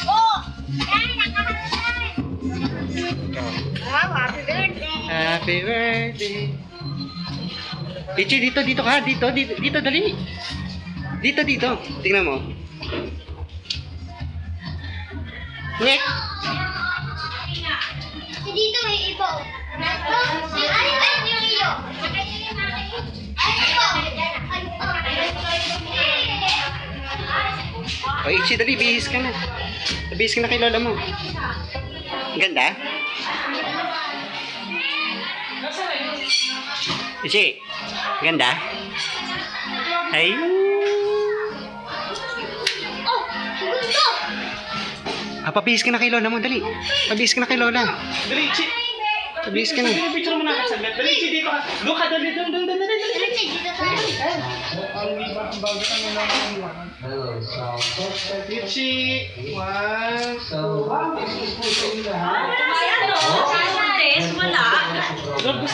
Oh! Yan, nakahanap. Wow, happy birthday. Happy birthday. Pichi, dito ka. Dito, dali. Dito. Tingnan mo. Nick. Si dito may ibo. Ay, yung iyo. Ay, ibo. O, Ichi, dali. Bihis ka na. Bihis ka na kay lola mo. Ganda? Ichi, ganda? Ay. Oh, gusto. Pabihis ka na kay lola mo. Dali. Pabihis ka na kay lola. Dali, Chi. Pabihis ka na. Picture mo na ako saglit. Dali, Chi, dito ka. Doon ka, dali. Dito tayo. Chi. One, two.